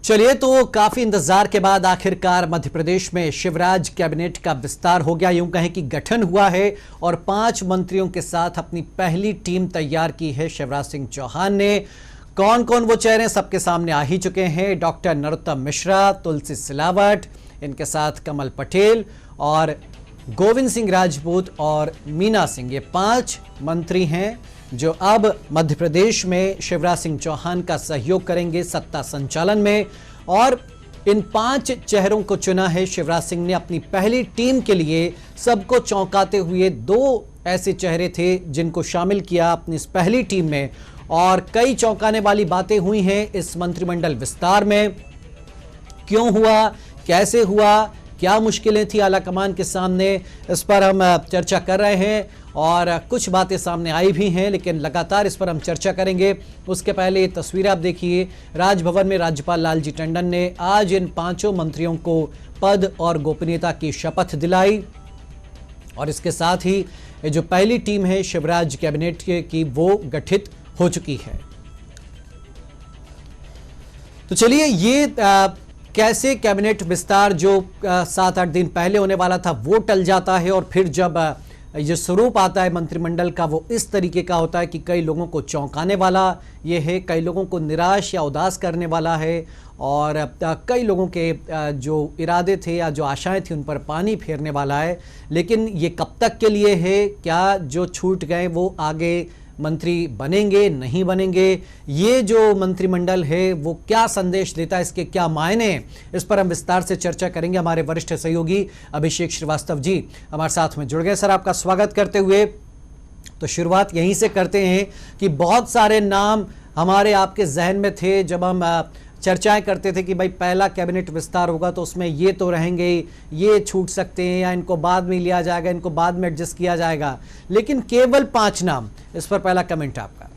चलिए, तो काफी इंतजार के बाद आखिरकार मध्य प्रदेश में शिवराज कैबिनेट का विस्तार हो गया, यूं कहें कि गठन हुआ है और 5 मंत्रियों के साथ अपनी पहली टीम तैयार की है शिवराज सिंह चौहान ने। कौन कौन वो चेहरे सबके सामने आ ही चुके हैं। डॉक्टर नरोत्तम मिश्रा, तुलसी सिलावट, इनके साथ कमल पटेल और गोविंद सिंह राजपूत और मीना सिंह, ये 5 मंत्री हैं जो अब मध्य प्रदेश में शिवराज सिंह चौहान का सहयोग करेंगे सत्ता संचालन में। और इन 5 चेहरों को चुना है शिवराज सिंह ने अपनी पहली टीम के लिए। सबको चौंकाते हुए 2 ऐसे चेहरे थे जिनको शामिल किया अपनी इस पहली टीम में, और कई चौंकाने वाली बातें हुई हैं इस मंत्रिमंडल विस्तार में। क्यों हुआ, कैसे हुआ, क्या मुश्किलें थी आलाकमान के सामने, इस पर हम चर्चा कर रहे हैं और कुछ बातें सामने आई भी हैं, लेकिन लगातार इस पर हम चर्चा करेंगे। उसके पहले ये तस्वीर आप देखिए। राजभवन में राज्यपाल लालजी टंडन ने आज इन 5 मंत्रियों को पद और गोपनीयता की शपथ दिलाई और इसके साथ ही ये जो पहली टीम है शिवराज कैबिनेट की वो गठित हो चुकी है। तो चलिए, ये कैसे कैबिनेट विस्तार जो 7-8 दिन पहले होने वाला था वो टल जाता है और फिर जब ये स्वरूप आता है मंत्रिमंडल का वो इस तरीके का होता है कि कई लोगों को चौंकाने वाला ये है, कई लोगों को निराश या उदास करने वाला है और कई लोगों के जो इरादे थे या जो आशाएं थी उन पर पानी फेरने वाला है। लेकिन ये कब तक के लिए है, क्या जो छूट गए वो आगे मंत्री बनेंगे नहीं बनेंगे, ये जो मंत्रिमंडल है वो क्या संदेश देता है, इसके क्या मायने, इस पर हम विस्तार से चर्चा करेंगे। हमारे वरिष्ठ सहयोगी अभिषेक श्रीवास्तव जी हमारे साथ में जुड़ गए। सर, आपका स्वागत करते हुए तो शुरुआत यहीं से करते हैं कि बहुत सारे नाम हमारे आपके जहन में थे जब हम चर्चाएं करते थे कि भाई पहला कैबिनेट विस्तार होगा तो उसमें ये तो रहेंगे, ये छूट सकते हैं या इनको बाद में लिया जाएगा, इनको बाद में एडजस्ट किया जाएगा, लेकिन केवल 5 नाम। इस पर पहला कमेंट आपका।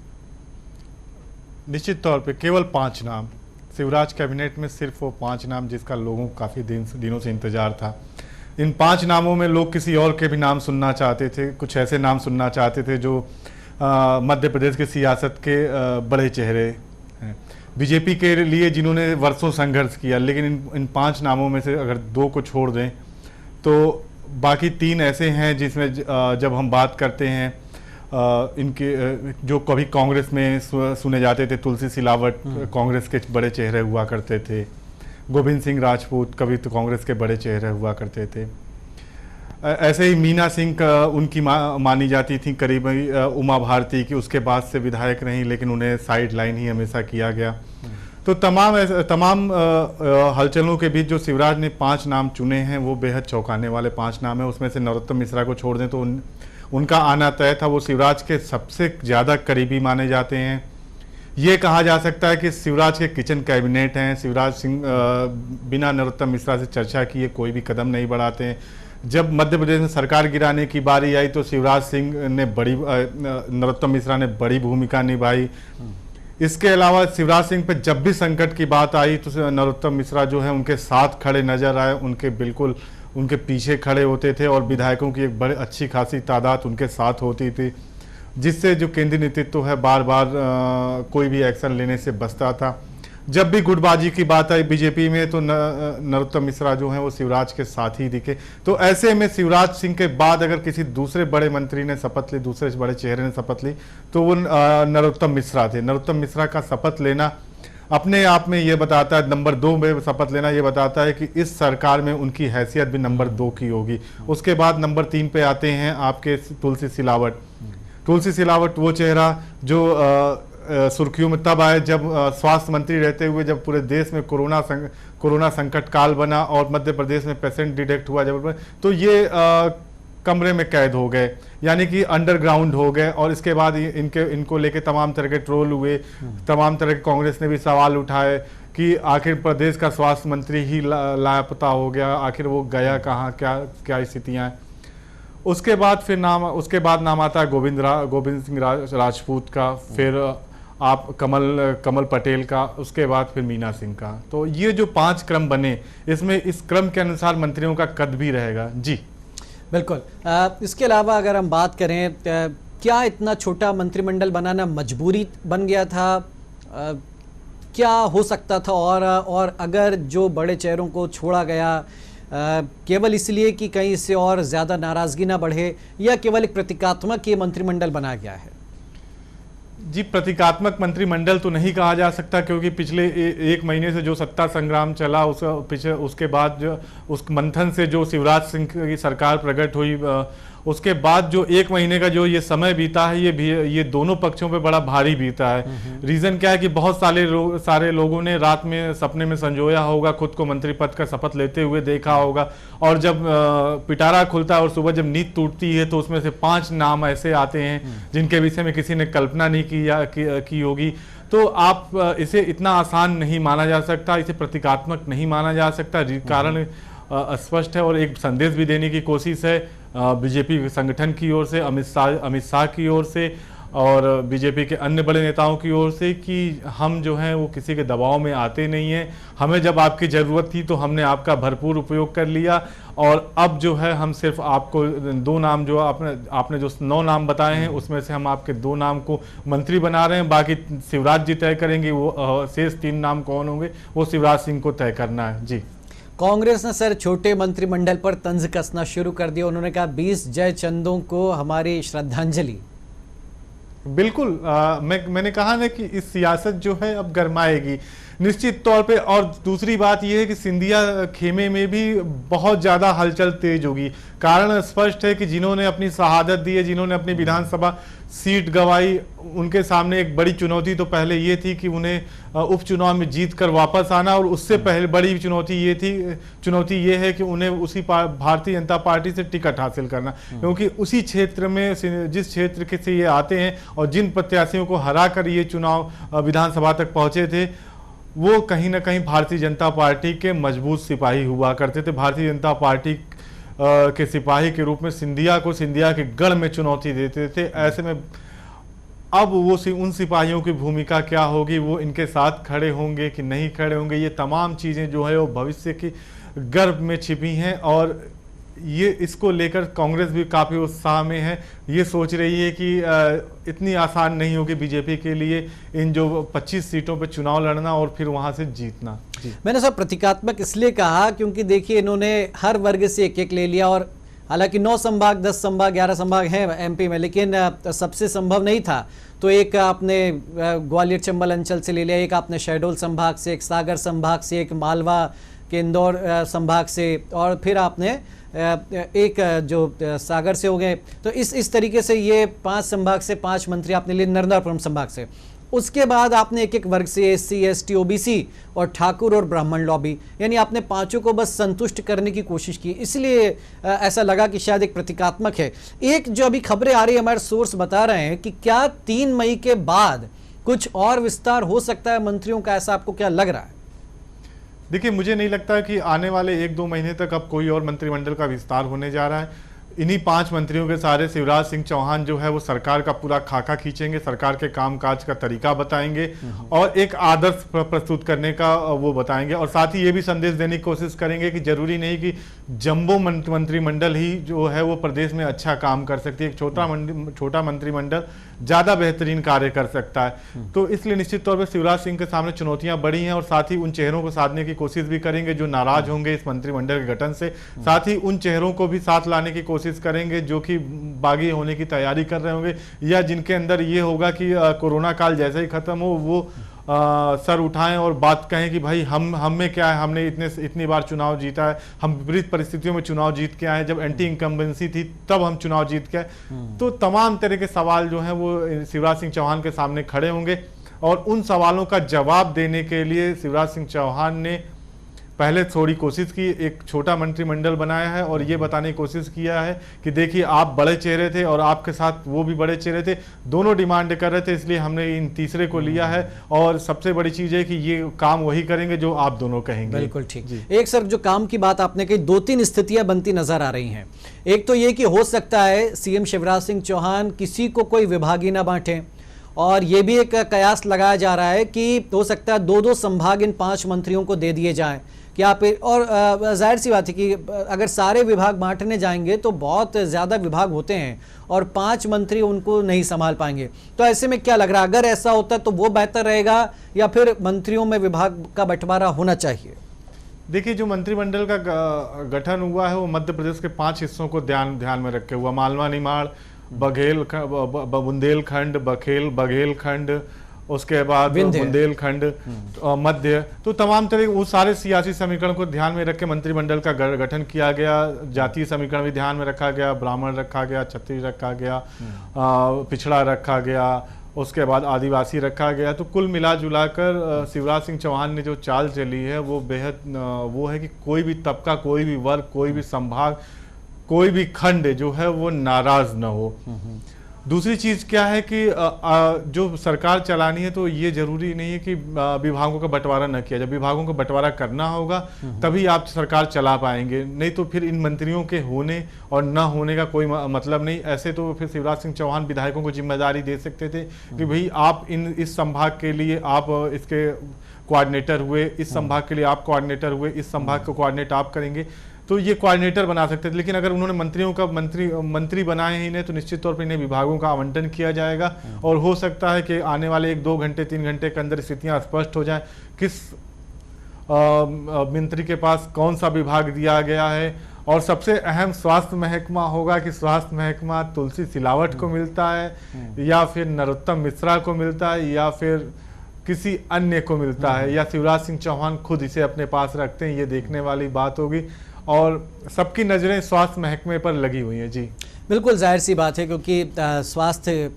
निश्चित तौर पे केवल 5 नाम शिवराज कैबिनेट में, सिर्फ वो 5 नाम जिसका लोगों को काफ़ी दिनों से इंतजार था। इन 5 नामों में लोग किसी और के भी नाम सुनना चाहते थे, कुछ ऐसे नाम सुनना चाहते थे जो मध्य प्रदेश की सियासत के बड़े चेहरे हैं, बीजेपी के लिए जिन्होंने वर्षों संघर्ष किया। लेकिन इन 5 नामों में से अगर 2 को छोड़ दें तो बाकी 3 ऐसे हैं जिसमें जब हम बात करते हैं इनके जो कभी कांग्रेस में सुने जाते थे, तुलसी सिलावट कांग्रेस के बड़े चेहरे हुआ करते थे, गोविंद सिंह राजपूत कभी तो कांग्रेस के बड़े चेहरे हुआ करते थे। ऐसे ही मीना सिंह उनकी मानी जाती थी करीब उमा भारती की, उसके बाद से विधायक रही लेकिन उन्हें साइड लाइन ही हमेशा किया गया। तो तमाम हलचलों के बीच जो शिवराज ने 5 नाम चुने हैं वो बेहद चौंकाने वाले 5 नाम हैं। उसमें से नरोत्तम मिश्रा को छोड़ दें तो उनका आना तय था। वो शिवराज के सबसे ज़्यादा करीबी माने जाते हैं। ये कहा जा सकता है कि शिवराज के किचन कैबिनेट हैं। शिवराज सिंह बिना नरोत्तम मिश्रा से चर्चा किए कोई भी कदम नहीं बढ़ाते हैं। जब मध्य प्रदेश में सरकार गिराने की बारी आई तो शिवराज सिंह ने नरोत्तम मिश्रा ने बड़ी भूमिका निभाई। इसके अलावा शिवराज सिंह पे जब भी संकट की बात आई तो नरोत्तम मिश्रा जो है उनके साथ खड़े नजर आए, उनके पीछे खड़े होते थे और विधायकों की एक बड़ी अच्छी खासी तादाद उनके साथ होती थी, जिससे जो केंद्रीय नेतृत्व है बार बार कोई भी एक्शन लेने से बचता था। जब भी गुटबाजी की बात आई बीजेपी में तो नरोत्तम मिश्रा जो हैं वो शिवराज के साथ ही दिखे। तो ऐसे में शिवराज सिंह के बाद अगर किसी दूसरे बड़े मंत्री ने शपथ ली, दूसरे बड़े चेहरे ने शपथ ली तो वो नरोत्तम मिश्रा थे। नरोत्तम मिश्रा का शपथ लेना अपने आप में ये बताता है, नंबर 2 में शपथ लेना ये बताता है कि इस सरकार में उनकी हैसियत भी नंबर 2 की होगी। उसके बाद नंबर 3 पे आते हैं आपके तुलसी सिलावट। तुलसी सिलावट वो चेहरा जो सुर्खियों में तब आए जब स्वास्थ्य मंत्री रहते हुए जब पूरे देश में कोरोना संकट काल बना और मध्य प्रदेश में पेशेंट डिटेक्ट हुआ जब, तो ये कमरे में कैद हो गए, यानी कि अंडरग्राउंड हो गए। और इसके बाद इनको लेके तमाम तरह के ट्रोल हुए, तमाम तरह के कांग्रेस ने भी सवाल उठाए कि आखिर प्रदेश का स्वास्थ्य मंत्री ही लापता हो गया, आखिर वो गया कहाँ, क्या स्थितियाँ हैं। उसके बाद नाम आता है गोविंद सिंह राजपूत का, फिर आप कमल पटेल का, उसके बाद फिर मीना सिंह का। तो ये जो 5 क्रम बने इसमें इस क्रम के अनुसार मंत्रियों का कद भी रहेगा। जी बिल्कुल। इसके अलावा अगर हम बात करें, क्या इतना छोटा मंत्रिमंडल बनाना मजबूरी बन गया था? क्या हो सकता था, और अगर जो बड़े चेहरों को छोड़ा गया केवल इसलिए कि कहीं इससे और ज़्यादा नाराज़गी ना बढ़े, या केवल एक प्रतीकात्मक ये मंत्रिमंडल बनाया गया है? जी, प्रतीकात्मक मंत्रिमंडल तो नहीं कहा जा सकता, क्योंकि पिछले एक महीने से जो सत्ता संग्राम चला उसके बाद जो उस मंथन से जो शिवराज सिंह की सरकार प्रकट हुई, उसके बाद जो एक महीने का जो ये समय बीता है, ये दोनों पक्षों पे बड़ा भारी बीता है। रीजन क्या है कि बहुत सारे लोगों ने रात में सपने में संजोया होगा, खुद को मंत्री पद का शपथ लेते हुए देखा होगा, और जब पिटारा खुलता है और सुबह जब नींद टूटती है तो उसमें से 5 नाम ऐसे आते हैं जिनके विषय में किसी ने कल्पना नहीं की होगी। तो आप इसे इतना आसान नहीं माना जा सकता, इसे प्रतीकात्मक नहीं माना जा सकता। कारण स्पष्ट है और एक संदेश भी देने की कोशिश है बीजेपी संगठन की ओर से, अमित शाह की ओर से और बीजेपी के अन्य बड़े नेताओं की ओर से, कि हम जो हैं वो किसी के दबाव में आते नहीं हैं। हमें जब आपकी ज़रूरत थी तो हमने आपका भरपूर उपयोग कर लिया, और अब जो है हम सिर्फ आपको 2 नाम जो आपने जो 9 नाम बताए हैं उसमें से हम आपके 2 नाम को मंत्री बना रहे हैं। बाकी शिवराज जी तय करेंगे, वो शेष 3 नाम कौन होंगे वो शिवराज सिंह को तय करना है। जी, कांग्रेस ने सर छोटे मंत्रिमंडल पर तंज कसना शुरू कर दिया। उन्होंने कहा 20 जयचंदों को हमारी श्रद्धांजलि। बिल्कुल, मैंने कहा ना कि इस सियासत जो है अब गरमाएगी निश्चित तौर पे। और दूसरी बात यह है कि सिंधिया खेमे में भी बहुत ज़्यादा हलचल तेज होगी। कारण स्पष्ट है कि जिन्होंने अपनी शहादत दी है, जिन्होंने अपनी विधानसभा सीट गंवाई, उनके सामने एक बड़ी चुनौती तो पहले ये थी कि उन्हें उपचुनाव में जीत कर वापस आना, और उससे पहले बड़ी चुनौती ये है कि उन्हें उसी भारतीय जनता पार्टी से टिकट हासिल करना, क्योंकि उसी क्षेत्र में जिस क्षेत्र के से ये आते हैं और जिन प्रत्याशियों को हरा कर ये चुनाव विधानसभा तक पहुंचे थे, वो कहीं ना कहीं भारतीय जनता पार्टी के मजबूत सिपाही हुआ करते थे। भारतीय जनता पार्टी के सिपाही के रूप में सिंधिया के गढ़ में चुनौती देते थे। ऐसे में अब वो उन सिपाहियों की भूमिका क्या होगी, वो इनके साथ खड़े होंगे कि नहीं खड़े होंगे, ये तमाम चीज़ें जो है वो भविष्य की गर्भ में छिपी हैं। और ये इसको लेकर कांग्रेस भी काफ़ी उत्साह में है। ये सोच रही है कि इतनी आसान नहीं होगी बीजेपी के लिए इन जो 25 सीटों पर चुनाव लड़ना और फिर वहाँ से जीतना। मैंने सब प्रतीकात्मक इसलिए कहा क्योंकि देखिए इन्होंने हर वर्ग से एक ले लिया, और हालांकि 9 संभाग, 10 संभाग, 11 संभाग हैं एमपी में, लेकिन सबसे संभव नहीं था। तो एक आपने ग्वालियर चंबल अंचल से ले लिया, एक आपने शहडोल संभाग से, एक सागर संभाग से, एक मालवा के इंदौर संभाग से, और फिर आपने एक जो सागर से हो गए। तो इस तरीके से ये 5 संभाग से 5 मंत्री आपने लिए, नर्मदापुरम संभाग से। उसके बाद आपने एक वर्ग से एससी, एसटी, ओबीसी और ठाकुर और ब्राह्मण लॉबी, यानी आपने 5 को बस संतुष्ट करने की कोशिश की। इसलिए ऐसा लगा कि शायद एक प्रतीकात्मक है। एक जो अभी खबरें आ रही है, हमारे सोर्स बता रहे हैं कि क्या 3 मई के बाद कुछ और विस्तार हो सकता है मंत्रियों का, ऐसा आपको क्या लग रहा है? देखिए, मुझे नहीं लगता कि आने वाले 1-2 महीने तक अब कोई और मंत्रिमंडल का विस्तार होने जा रहा है। इन्हीं 5 मंत्रियों के सारे शिवराज सिंह चौहान जो है वो सरकार का पूरा खाका खींचेंगे, सरकार के कामकाज का तरीका बताएंगे और एक आदर्श प्रस्तुत करने का वो बताएंगे। और साथ ही ये भी संदेश देने की कोशिश करेंगे कि जरूरी नहीं कि जंबो मंत्रिमंडल ही जो है वो प्रदेश में अच्छा काम कर सकती है। एक छोटा मंत्रिमंडल ज़्यादा बेहतरीन कार्य कर सकता है। तो इसलिए निश्चित तौर पर शिवराज सिंह के सामने चुनौतियां बड़ी हैं, और साथ ही उन चेहरों को साधने की कोशिश भी करेंगे जो नाराज होंगे इस मंत्रिमंडल के गठन से। साथ ही उन चेहरों को भी साथ लाने की कोशिश करेंगे जो कि बागी होने की तैयारी कर रहे होंगे, या जिनके अंदर ये होगा कि कोरोना काल जैसे ही खत्म हो वो सर उठाएं और बात कहें कि भाई हम में क्या है, हमने इतनी बार चुनाव जीता है, हम विपरीत परिस्थितियों में चुनाव जीत के आए, जब एंटी इनकम्बेंसी थी तब हम चुनाव जीत के आए। तो तमाम तरह के सवाल जो हैं वो शिवराज सिंह चौहान के सामने खड़े होंगे, और उन सवालों का जवाब देने के लिए शिवराज सिंह चौहान ने पहले थोड़ी कोशिश की, एक छोटा मंत्रिमंडल बनाया है और ये बताने की कोशिश किया है कि देखिए आप बड़े चेहरे थे और आपके साथ वो भी बड़े चेहरे थे, दोनों डिमांड कर रहे थे, इसलिए हमने इन तीसरे को लिया है। और सबसे बड़ी चीज़ है कि ये काम वही करेंगे जो आप दोनों कहेंगे। बिल्कुल ठीक। एक सर जो काम की बात आपने कही, 2-3 स्थितियां बनती नजर आ रही हैं। एक तो ये कि हो सकता है सीएम शिवराज सिंह चौहान किसी को कोई विभागी ना बांटें, और ये भी एक कयास लगाया जा रहा है कि हो सकता है 2-2 संभाग इन 5 मंत्रियों को दे दिए जाएं। क्या आप और जाहिर सी बात है कि अगर सारे विभाग बांटने जाएंगे तो बहुत ज़्यादा विभाग होते हैं और 5 मंत्री उनको नहीं संभाल पाएंगे। तो ऐसे में क्या लग रहा है, अगर ऐसा होता है तो वो बेहतर रहेगा या फिर मंत्रियों में विभाग का बंटवारा होना चाहिए? देखिए, जो मंत्रिमंडल का गठन हुआ है वो मध्य प्रदेश के 5 हिस्सों को ध्यान में रखे हुआ, मालवा निमाड़, बुंदेलखंड, बघेलखंड, उसके बाद बुंदेलखंड, मध्य, तो तमाम तरह वो सारे सियासी समीकरण को ध्यान में रख के मंत्रिमंडल का गठन किया गया। जातीय समीकरण भी ध्यान में रखा गया, ब्राह्मण रखा गया, क्षत्रिय रखा गया, पिछड़ा रखा गया, उसके बाद आदिवासी रखा गया। तो कुल मिला जुलाकर शिवराज सिंह चौहान ने जो चाल चली है वो बेहद वो है कि कोई भी तबका, कोई भी वर्ग, कोई भी संभाग, कोई भी खंड जो है वो नाराज न हो। दूसरी चीज क्या है कि जो सरकार चलानी है तो ये जरूरी नहीं है कि विभागों का बंटवारा न किया जाए। विभागों का बंटवारा करना होगा तभी आप सरकार चला पाएंगे, नहीं तो फिर इन मंत्रियों के होने और न होने का कोई मतलब नहीं। ऐसे तो फिर शिवराज सिंह चौहान विधायकों को जिम्मेदारी दे सकते थे कि भाई आप इस संभाग के लिए आप इसके कोऑर्डिनेटर हुए, इस संभाग के लिए आप कोऑर्डिनेटर हुए, इस संभाग को कोऑर्डिनेट आप करेंगे, तो ये कोऑर्डिनेटर बना सकते थे। लेकिन अगर उन्होंने मंत्रियों का मंत्री बनाए ही नहीं तो निश्चित तौर पर इन्हें विभागों का आवंटन किया जाएगा और हो सकता है कि आने वाले 1-2 घंटे 3 घंटे के अंदर स्थितियां स्पष्ट हो जाए किस मंत्री के पास कौन सा विभाग दिया गया है। और सबसे अहम स्वास्थ्य महकमा होगा कि स्वास्थ्य महकमा तुलसी सिलावट को मिलता है या फिर नरोत्तम मिश्रा को मिलता है या फिर किसी अन्य को मिलता है या शिवराज सिंह चौहान खुद इसे अपने पास रखते हैं, ये देखने वाली बात होगी। और सबकी नजरें स्वास्थ्य महकमे पर लगी हुई हैं। जी बिल्कुल, जाहिर सी बात है क्योंकि स्वास्थ्य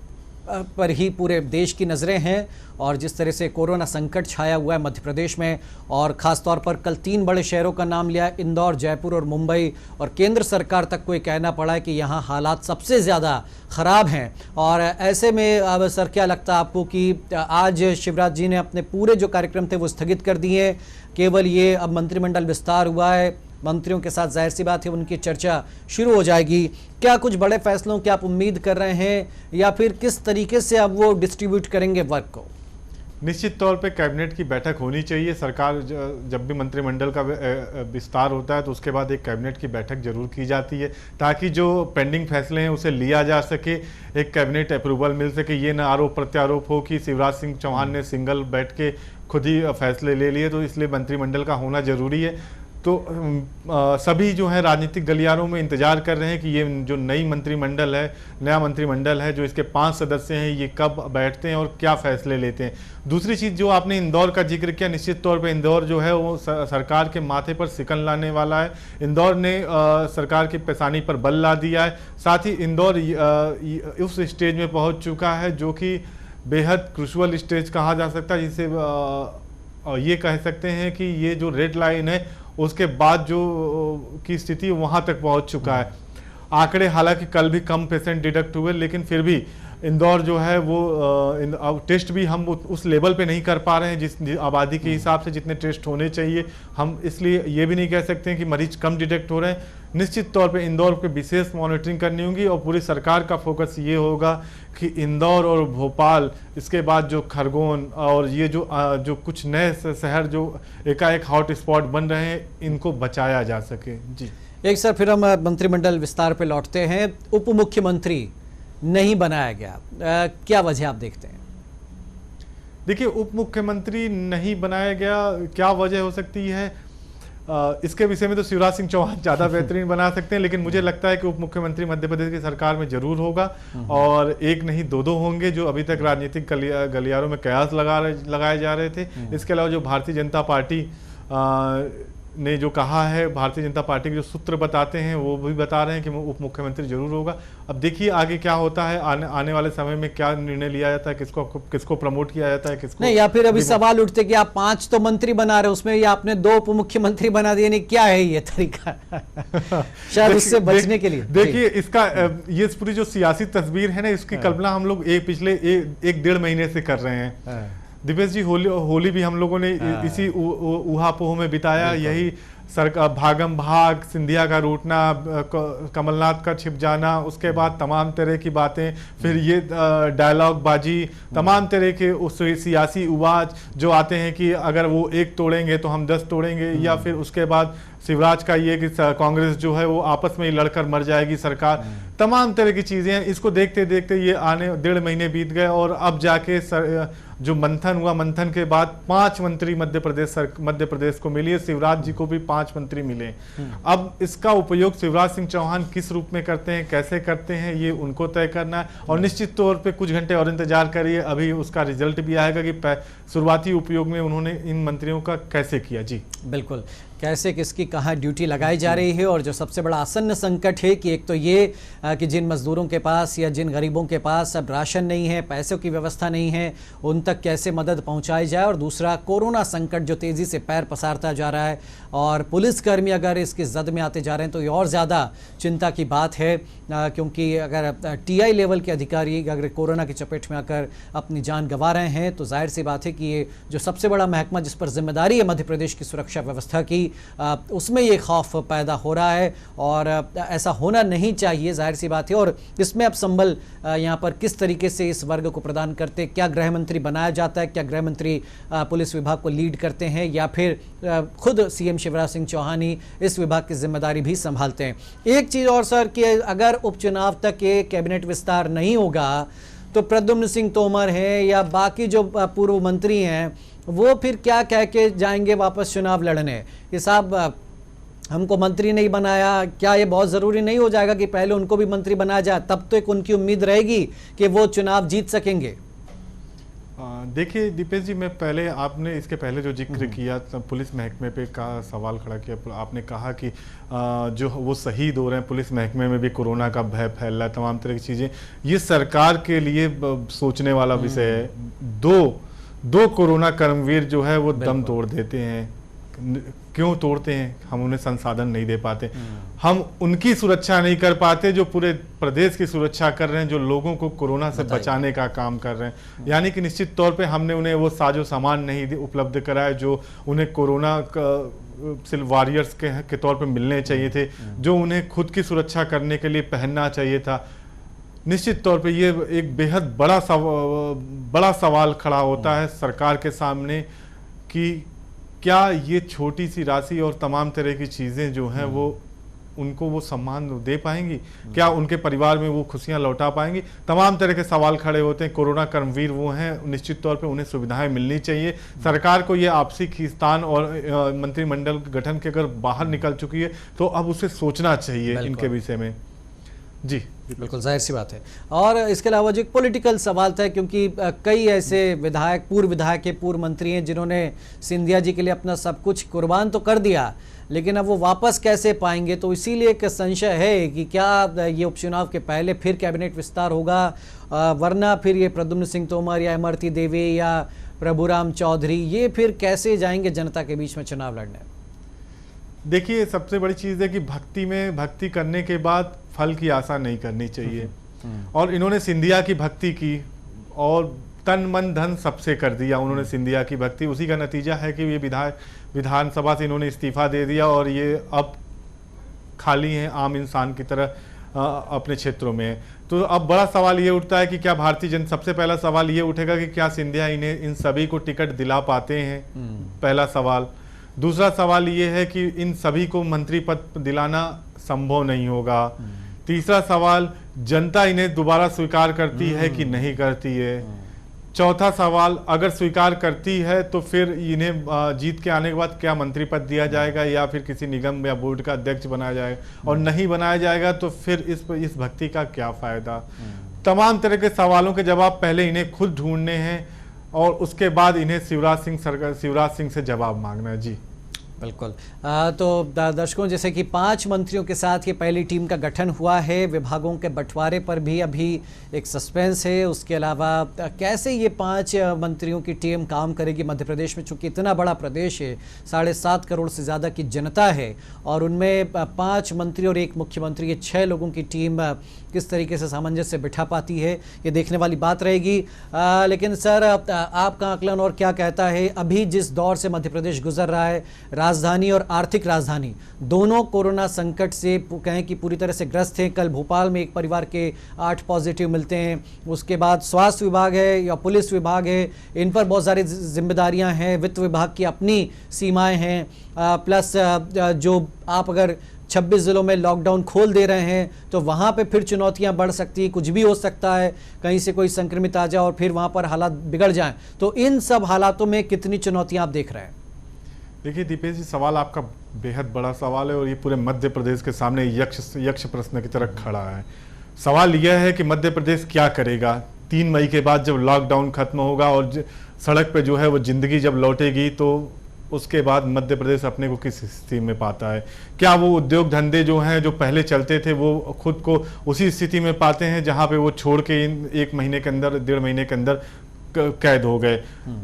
पर ही पूरे देश की नज़रें हैं और जिस तरह से कोरोना संकट छाया हुआ है मध्य प्रदेश में और ख़ास तौर पर कल 3 बड़े शहरों का नाम लिया, इंदौर, जयपुर और मुंबई, और केंद्र सरकार तक को ये कहना पड़ा है कि यहाँ हालात सबसे ज़्यादा ख़राब हैं। और ऐसे में अब सर क्या लगता है आपको कि आज शिवराज जी ने अपने पूरे जो कार्यक्रम थे वो स्थगित कर दिए, केवल ये अब मंत्रिमंडल विस्तार हुआ है, मंत्रियों के साथ जाहिर सी बात है उनकी चर्चा शुरू हो जाएगी, क्या कुछ बड़े फैसलों की आप उम्मीद कर रहे हैं या फिर किस तरीके से अब वो डिस्ट्रीब्यूट करेंगे वर्क को? निश्चित तौर पे कैबिनेट की बैठक होनी चाहिए। सरकार जब भी मंत्रिमंडल का विस्तार होता है तो उसके बाद एक कैबिनेट की बैठक जरूर की जाती है ताकि जो पेंडिंग फैसले हैं उसे लिया जा सके, एक कैबिनेट अप्रूवल मिल सके। ये ना आरोप प्रत्यारोप हो कि शिवराज सिंह चौहान ने सिंगल बैठ के खुद ही फैसले ले लिए, तो इसलिए मंत्रिमंडल का होना जरूरी है। तो सभी जो है राजनीतिक गलियारों में इंतजार कर रहे हैं कि ये जो नया मंत्रिमंडल है जो इसके 5 सदस्य हैं ये कब बैठते हैं और क्या फैसले लेते हैं। दूसरी चीज़ जो आपने इंदौर का जिक्र किया, निश्चित तौर पे इंदौर जो है वो सरकार के माथे पर सिकन लाने वाला है। इंदौर ने सरकार की पेशानी पर बल ला दिया है। साथ ही इंदौर उस स्टेज में पहुँच चुका है जो कि बेहद क्रूशल स्टेज कहा जा सकता है, जिसे ये कह सकते हैं कि ये जो रेड लाइन है उसके बाद जो की स्थिति वहां तक पहुंच चुका है। आंकड़े हालांकि कल भी कम पेशेंट डिटेक्ट हुए, लेकिन फिर भी इंदौर जो है वो टेस्ट भी हम उस लेवल पे नहीं कर पा रहे हैं जिस आबादी के हिसाब से जितने टेस्ट होने चाहिए। हम इसलिए ये भी नहीं कह सकते हैं कि मरीज कम डिटेक्ट हो रहे हैं। निश्चित तौर पे इंदौर पे विशेष मॉनिटरिंग करनी होगी और पूरी सरकार का फोकस ये होगा कि इंदौर और भोपाल, इसके बाद जो खरगोन और ये जो कुछ नए शहर जो एकाएक हॉट स्पॉट बन रहे हैं इनको बचाया जा सके। जी एक सर फिर हम मंत्रिमंडल विस्तार पे लौटते हैं। उप मुख्यमंत्री नहीं बनाया गया, क्या वजह आप देखते हैं? देखिए, उप मुख्यमंत्री नहीं बनाया गया, क्या वजह हो सकती है इसके विषय में तो शिवराज सिंह चौहान ज़्यादा बेहतरीन बना सकते हैं, लेकिन मुझे लगता है कि उप मुख्यमंत्री मध्य प्रदेश की सरकार में जरूर होगा और एक नहीं 2-2 होंगे, जो अभी तक राजनीतिक गलियारों में कयास लगाए जा रहे थे। इसके अलावा जो भारतीय जनता पार्टी ने जो कहा है, भारतीय जनता पार्टी के जो सूत्र बताते हैं वो भी बता रहे हैं कि उप मुख्यमंत्री जरूर होगा। अब देखिए आगे क्या होता है, आने वाले समय में क्या निर्णय लिया जाता है, किसको प्रमोट किया जाता है, किसको नहीं। या फिर अभी सवाल उठते कि आप 5 तो मंत्री बना रहे, उसमें आपने 2 उप मुख्यमंत्री बना दिए, नहीं क्या है ये तरीका? शायद उससे बचने के लिए। देखिए इसका ये पूरी जो सियासी तस्वीर है ना, इसकी कल्पना हम लोग पिछले 1-1.5 महीने से कर रहे हैं। दिपेश जी, होली भी हम लोगों ने इसी ऊहापोह में बिताया, यही सरकार भागम भाग, सिंधिया का रूठना, कमलनाथ का छिप जाना, उसके बाद तमाम तरह की बातें, फिर ये डायलॉग बाजी, तमाम तरह के उस सियासी उवाज जो आते हैं कि अगर वो एक तोड़ेंगे तो हम 10 तोड़ेंगे, या फिर उसके बाद शिवराज का ये कि कांग्रेस जो है वो आपस में ही लड़कर मर जाएगी सरकार, तमाम तरह की चीजें हैं। इसको देखते देखते ये आने 1.5 महीने बीत गए और अब जाके जो मंथन हुआ, मंथन के बाद 5 मंत्री मध्य प्रदेश को मिली है, शिवराज जी को भी 5 मंत्री मिले। अब इसका उपयोग शिवराज सिंह चौहान किस रूप में करते हैं, कैसे करते हैं, ये उनको तय करना है। और निश्चित तौर पे कुछ घंटे और इंतजार करिए, अभी उसका रिजल्ट भी आएगा कि शुरुआती उपयोग में उन्होंने इन मंत्रियों का कैसे किया। जी बिल्कुल, कैसे किसकी कहाँ ड्यूटी लगाई जा रही है। और जो सबसे बड़ा आसन्न संकट है कि एक तो ये कि जिन मजदूरों के पास या जिन गरीबों के पास अब राशन नहीं है, पैसों की व्यवस्था नहीं है, उन तक कैसे मदद पहुंचाई जाए। और दूसरा कोरोना संकट जो तेज़ी से पैर पसारता जा रहा है और पुलिसकर्मी अगर इसकी जद में आते जा रहे हैं तो ये और ज़्यादा चिंता की बात है, क्योंकि अगर TI लेवल के अधिकारी अगर कोरोना की चपेट में आकर अपनी जान गंवा रहे हैं तो जाहिर सी बात है कि ये जो सबसे बड़ा महकमा जिस पर जिम्मेदारी है मध्य प्रदेश की सुरक्षा व्यवस्था की, उसमें ये खौफ पैदा हो रहा है और ऐसा होना नहीं चाहिए, जाहिर सी बात है। और इसमें अब संबल यहाँ पर किस तरीके से इस वर्ग को प्रदान करते, क्या गृह मंत्री बनाया जाता है, क्या गृह मंत्री पुलिस विभाग को लीड करते हैं या फिर खुद CM शिवराज सिंह चौहान ही इस विभाग की जिम्मेदारी भी संभालते हैं। एक चीज़ और सर कि अगर उपचुनाव तक ये कैबिनेट विस्तार नहीं होगा तो प्रद्युम्न सिंह तोमर हैं या बाकी जो पूर्व मंत्री हैं वो फिर क्या कह के जाएंगे वापस चुनाव लड़ने कि साहब हमको मंत्री नहीं बनाया। क्या ये बहुत ज़रूरी नहीं हो जाएगा कि पहले उनको भी मंत्री बनाया जाए, तब तो एक उनकी उम्मीद रहेगी कि वो चुनाव जीत सकेंगे। देखिए दीपेश जी, मैं पहले आपने इसके पहले जो जिक्र किया पुलिस महकमे पे का सवाल खड़ा किया, आपने कहा कि जो वो शहीद हो रहे हैं पुलिस महकमे में भी कोरोना का भय फैल रहा है, तमाम तरह की चीज़ें, ये सरकार के लिए सोचने वाला विषय है। दो कोरोना कर्मवीर जो है वो दम तोड़ देते हैं। क्यों तोड़ते हैं? हम उन्हें संसाधन नहीं दे पाते, हम उनकी सुरक्षा नहीं कर पाते जो पूरे प्रदेश की सुरक्षा कर रहे हैं, जो लोगों को कोरोना से बचाने का काम कर रहे हैं। यानी कि निश्चित तौर पे हमने उन्हें वो साजो सामान नहीं उपलब्ध कराया जो उन्हें कोरोना सिर्फ वॉरियर्स के तौर पे मिलने चाहिए थे, जो उन्हें खुद की सुरक्षा करने के लिए पहनना चाहिए था। निश्चित तौर पे ये एक बेहद बड़ा सवाल खड़ा होता है सरकार के सामने कि क्या ये छोटी सी राशि और तमाम तरह की चीज़ें जो हैं वो उनको वो सम्मान दे पाएंगी, क्या उनके परिवार में वो खुशियां लौटा पाएंगी? तमाम तरह के सवाल खड़े होते हैं। कोरोना कर्मवीर वो हैं, निश्चित तौर पे उन्हें सुविधाएं मिलनी चाहिए। सरकार को ये आपसी खींचतान और मंत्रिमंडल गठन के अगर बाहर निकल चुकी है तो अब उसे सोचना चाहिए इनके विषय में। जी बिल्कुल, जाहिर सी बात है। और इसके अलावा जो एक पॉलिटिकल सवाल था, क्योंकि कई ऐसे विधायक, पूर्व विधायक के पूर्व मंत्री हैं जिन्होंने सिंधिया जी के लिए अपना सब कुछ कुर्बान तो कर दिया, लेकिन अब वो वापस कैसे पाएंगे? तो इसीलिए एक संशय है कि क्या ये उपचुनाव के पहले फिर कैबिनेट विस्तार होगा, वरना फिर ये प्रद्युम्न सिंह तोमर या इमरती देवी या प्रभुराम चौधरी ये फिर कैसे जाएंगे जनता के बीच में चुनाव लड़ने? देखिए, सबसे बड़ी चीज़ है कि भक्ति करने के बाद फल की आशा नहीं करनी चाहिए। और इन्होंने सिंधिया की भक्ति की और तन मन धन सबसे कर दिया उन्होंने सिंधिया की भक्ति। उसी का नतीजा है कि ये विधानसभा से इन्होंने इस्तीफा दे दिया और ये अब खाली हैं, आम इंसान की तरह अपने क्षेत्रों में। तो अब बड़ा सवाल ये उठता है कि क्या सबसे पहला सवाल ये उठेगा कि क्या सिंधिया इन्हें इन सभी को टिकट दिला पाते हैं? पहला सवाल। दूसरा सवाल ये है कि इन सभी को मंत्री पद दिलाना संभव नहीं होगा। तीसरा सवाल, जनता इन्हें दोबारा स्वीकार करती है कि नहीं करती है? चौथा सवाल, अगर स्वीकार करती है तो फिर इन्हें जीत के आने के बाद क्या मंत्री पद दिया जाएगा या फिर किसी निगम या बोर्ड का अध्यक्ष बनाया जाएगा? और नहीं बनाया जाएगा तो फिर इस भक्ति का क्या फायदा? तमाम तरह के सवालों के जवाब पहले इन्हें खुद ढूंढने हैं और उसके बाद इन्हें शिवराज सिंह से जवाब मांगना है। जी बिल्कुल। तो दर्शकों, जैसे कि 5 मंत्रियों के साथ ये पहली टीम का गठन हुआ है, विभागों के बंटवारे पर भी अभी एक सस्पेंस है। उसके अलावा कैसे ये 5 मंत्रियों की टीम काम करेगी मध्य प्रदेश में, चूँकि इतना बड़ा प्रदेश है, 7.5 करोड़ से ज़्यादा की जनता है और उनमें 5 मंत्री और 1 मुख्यमंत्री, ये 6 लोगों की टीम किस तरीके से सामंजस्य बिठा पाती है, ये देखने वाली बात रहेगी। लेकिन सर, आपका आकलन और क्या कहता है, अभी जिस दौर से मध्य प्रदेश गुजर रहा है, राजधानी और आर्थिक राजधानी दोनों कोरोना संकट से कहें कि पूरी तरह से ग्रस्त हैं। कल भोपाल में एक परिवार के 8 पॉजिटिव मिलते हैं। उसके बाद स्वास्थ्य विभाग है या पुलिस विभाग है, इन पर बहुत सारी जिम्मेदारियां हैं। वित्त विभाग की अपनी सीमाएं हैं, प्लस जो आप अगर 26 जिलों में लॉकडाउन खोल दे रहे हैं तो वहाँ पे फिर चुनौतियाँ बढ़ सकती है। कुछ भी हो सकता है, कहीं से कोई संक्रमित आ जाए और फिर वहाँ पर हालात बिगड़ जाएं। तो इन सब हालातों में कितनी चुनौतियाँ आप देख रहे हैं? देखिए दीपेश जी, सवाल आपका बेहद बड़ा सवाल है और ये पूरे मध्य प्रदेश के सामने यक्ष प्रश्न की तरह खड़ा है। सवाल यह है कि मध्य प्रदेश क्या करेगा 3 मई के बाद, जब लॉकडाउन खत्म होगा और सड़क पे जो है वो जिंदगी जब लौटेगी, तो उसके बाद मध्य प्रदेश अपने को किस स्थिति में पाता है। क्या वो उद्योग धंधे जो हैं, जो पहले चलते थे, वो खुद को उसी स्थिति में पाते हैं जहां पे वो छोड़ के इन 1 महीने के अंदर, 1.5 महीने के अंदर कैद हो गए।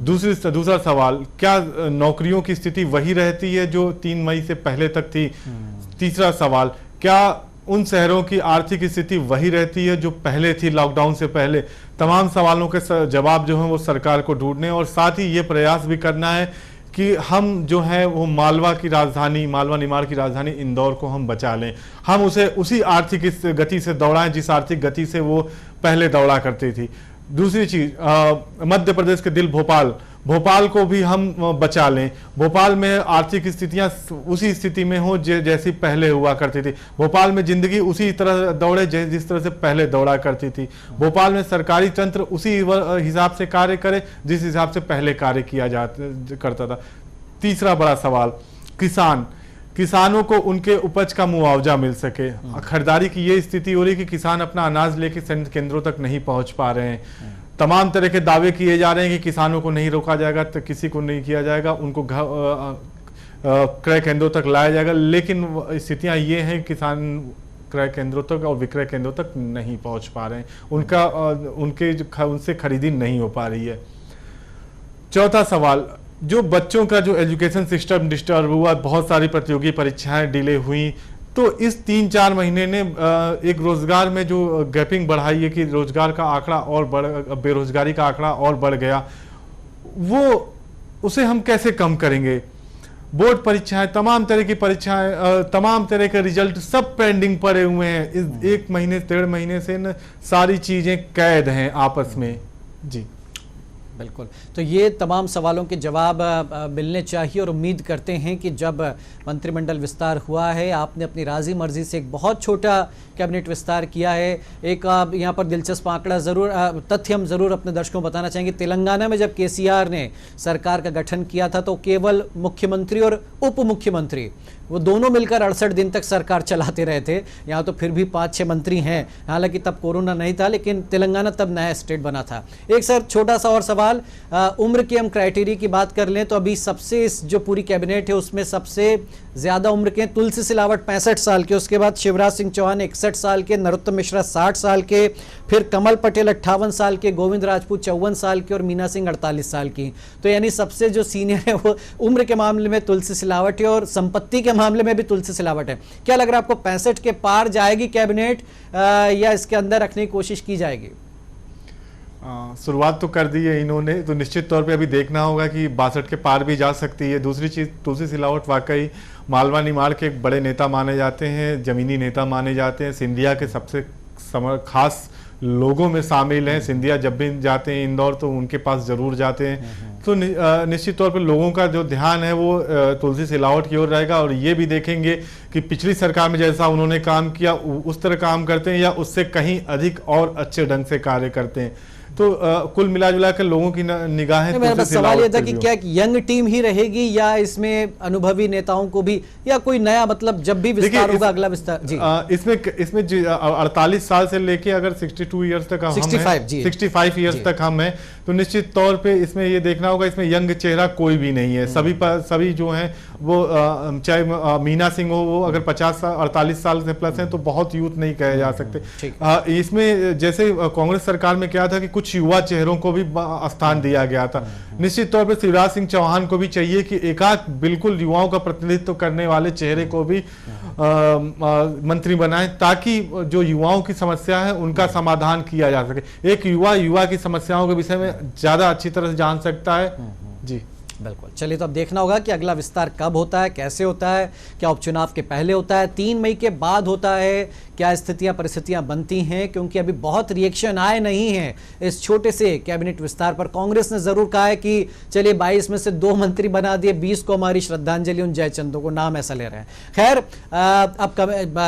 दूसरा सवाल, क्या नौकरियों की स्थिति वही रहती है जो 3 मई से पहले तक थी? तीसरा सवाल, क्या उन शहरों की आर्थिक स्थिति वही रहती है जो पहले थी लॉकडाउन से पहले? तमाम सवालों के जवाब जो है वो सरकार को ढूंढने और साथ ही ये प्रयास भी करना है कि हम जो है वो मालवा निमाड़ की राजधानी इंदौर को हम बचा लें। हम उसे उसी आर्थिक गति से दौड़ाएं जिस आर्थिक गति से वो पहले दौड़ा करती थी। दूसरी चीज, मध्य प्रदेश के दिल भोपाल को भी हम बचा लें। भोपाल में आर्थिक स्थितियां उसी स्थिति में हो जैसी पहले हुआ करती थी। भोपाल में जिंदगी उसी तरह दौड़े जिस तरह से पहले दौड़ा करती थी। भोपाल में सरकारी तंत्र उसी हिसाब से कार्य करे जिस हिसाब से पहले कार्य किया करता था। तीसरा बड़ा सवाल, किसानों को उनके उपज का मुआवजा मिल सके। खरीदारी की ये स्थिति हो रही कि किसान अपना अनाज लेके संयंत्र केंद्रों तक नहीं पहुंच पा रहे हैं। तमाम तरह के दावे किए जा रहे हैं कि किसानों को नहीं रोका जाएगा, तो किसी को नहीं किया जाएगा, उनको क्रय केंद्रों तक लाया जाएगा। लेकिन स्थितियां ये हैं, किसान क्रय केंद्रों तक और विक्रय केंद्रों तक नहीं पहुंच पा रहे हैं, उनसे खरीदी नहीं हो पा रही है। चौथा सवाल, जो बच्चों का जो एजुकेशन सिस्टम डिस्टर्ब हुआ, बहुत सारी प्रतियोगी परीक्षाएं डिले हुई, तो इस 3-4 महीने ने एक रोजगार में जो गैपिंग बढ़ाई है कि रोजगार का आंकड़ा और बेरोजगारी का आंकड़ा और बढ़ गया, उसे हम कैसे कम करेंगे? बोर्ड परीक्षाएं, तमाम तरह की परीक्षाएं, तमाम तरह के रिजल्ट सब पेंडिंग पड़े हुए हैं। इस 1 महीने 1.5 महीने से न सारी चीजें कैद हैं आपस में। जी बिल्कुल, तो ये तमाम सवालों के जवाब मिलने चाहिए और उम्मीद करते हैं कि जब मंत्रिमंडल विस्तार हुआ है, आपने अपनी राजी मर्जी से एक बहुत छोटा कैबिनेट विस्तार किया है। एक यहाँ पर दिलचस्प आंकड़ा तथ्य हम ज़रूर अपने दर्शकों को बताना चाहेंगे। तेलंगाना में जब केसीआर ने सरकार का गठन किया था तो केवल मुख्यमंत्री और उप मुख्यमंत्री वो दोनों मिलकर 68 दिन तक सरकार चलाते रहे थे। यहाँ तो फिर भी 5-6 मंत्री हैं, हालांकि तब कोरोना नहीं था, लेकिन तेलंगाना तब नया स्टेट बना था। एक सर छोटा सा और सवाल, उम्र के हम क्राइटेरिया की बात कर लें तो अभी सबसे जो पूरी कैबिनेट है उसमें सबसे ज़्यादा उम्र के तुलसी सिलावट 65 साल के, उसके बाद शिवराज सिंह चौहान 61 साल के, नरोत्तम मिश्रा 60 साल के, फिर कमल पटेल 58 साल के, गोविंद राजपूत 54 साल के और मीना सिंह 48 साल की। तो यानी सबसे जो सीनियर है वो उम्र के मामले में तुलसी सिलावट है और संपत्ति के मामले में भी तुलसी सिलावट है। क्या लग रहा है आपको, 65 के पार जाएगी कैबिनेट या इसके अंदर रखने की कोशिश की जाएगी? शुरुआत तो कर दी है इन्होंने, तो निश्चित तौर पे अभी देखना होगा कि 62 के पार भी जा सकती है। दूसरी चीज़, तुलसी सिलावट वाकई मालवा निमाड़ के एक बड़े नेता माने जाते हैं, जमीनी नेता माने जाते हैं, सिंधिया के सबसे खास लोगों में शामिल हैं। सिंधिया जब भी जाते हैं इंदौर तो उनके पास जरूर जाते हैं। तो निश्चित तौर पर लोगों का जो ध्यान है वो तुलसी सिलावट की ओर रहेगा और ये भी देखेंगे कि पिछली सरकार में जैसा उन्होंने काम किया उस तरह काम करते हैं या उससे कहीं अधिक और अच्छे ढंग से कार्य करते हैं। तो कुल मिला जुला कर लोगों की निगाहें। मेरा सवाल ये था कि क्या यंग टीम ही रहेगी या इसमें अनुभवी नेताओं को भी, या कोई नया, मतलब जब भी विस्तार होगा अगला विस्तार? जी, इसमें 48 साल से लेके अगर 62 ईयर्स तक हम 65 ईयर्स तक हम हैं तो निश्चित तौर पे इसमें ये देखना होगा, इसमें यंग चेहरा कोई भी नहीं है। सभी जो हैं वो चाहे मीना सिंह हो, वो अगर 48 साल से प्लस हैं तो बहुत यूथ नहीं कहे जा सकते। इसमें जैसे कांग्रेस सरकार में क्या था कि कुछ युवा चेहरों को भी स्थान दिया गया था। निश्चित तौर पे शिवराज सिंह चौहान को भी चाहिए कि एकाध बिल्कुल युवाओं का प्रतिनिधित्व करने वाले चेहरे को भी मंत्री बनाएं ताकि जो युवाओं की समस्या है उनका समाधान किया जा सके। एक युवा की समस्याओं के विषय में ज्यादा अच्छी तरह से जान सकता है। जी बिल्कुल, चलिए तो अब देखना होगा कि अगला विस्तार कब होता है, कैसे होता है, क्या उपचुनाव के पहले होता है, 3 मई के बाद होता है, क्या स्थितियां परिस्थितियां बनती हैं, क्योंकि अभी बहुत रिएक्शन आए नहीं हैं इस छोटे से कैबिनेट विस्तार पर। कांग्रेस ने जरूर कहा है कि चलिए 22 में से 2 मंत्री बना दिए, 20 को हमारी श्रद्धांजलि उन जयचंदों को, नाम ऐसा ले रहे हैं। खैर अब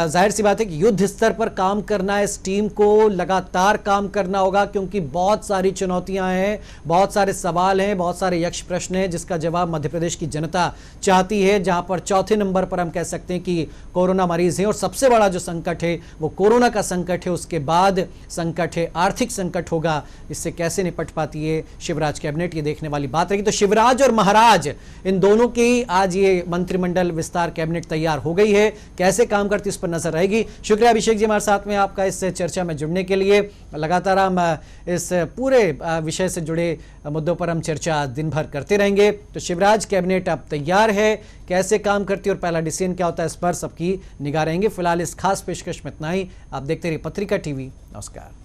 जाहिर सी बात है कि युद्ध स्तर पर काम करना है, इस टीम को लगातार काम करना होगा, क्योंकि बहुत सारी चुनौतियां हैं, बहुत सारे सवाल हैं, बहुत सारे यक्ष प्रश्न हैं जिसका जवाब मध्य प्रदेश की जनता चाहती है। जहां पर चौथे नंबर पर हम कह सकते हैं कि कोरोना मरीज हैं, और सबसे बड़ा जो संकट है वो कोरोना का संकट है, उसके बाद संकट है आर्थिक संकट होगा। इससे कैसे निपट पाती है शिवराज कैबिनेट, ये देखने वाली बात रहेगी। तो शिवराज और महाराज इन दोनों की आज ये मंत्रिमंडल विस्तार कैबिनेट तैयार हो गई है, कैसे काम करती है इस पर नजर रहेगी। शुक्रिया अभिषेक जी हमारे साथ में आपका इस चर्चा में जुड़ने के लिए। लगातार हम इस पूरे विषय से जुड़े मुद्दों पर हम चर्चा दिन भर करते रहेंगे। तो शिवराज कैबिनेट अब तैयार है, कैसे काम करती है और पहला डिसीजन क्या होता है, इस पर सबकी निगाह रहेंगे। फिलहाल इस खास पेशकश में इतना ही। आप देखते रहिए पत्रिका टीवी। नमस्कार।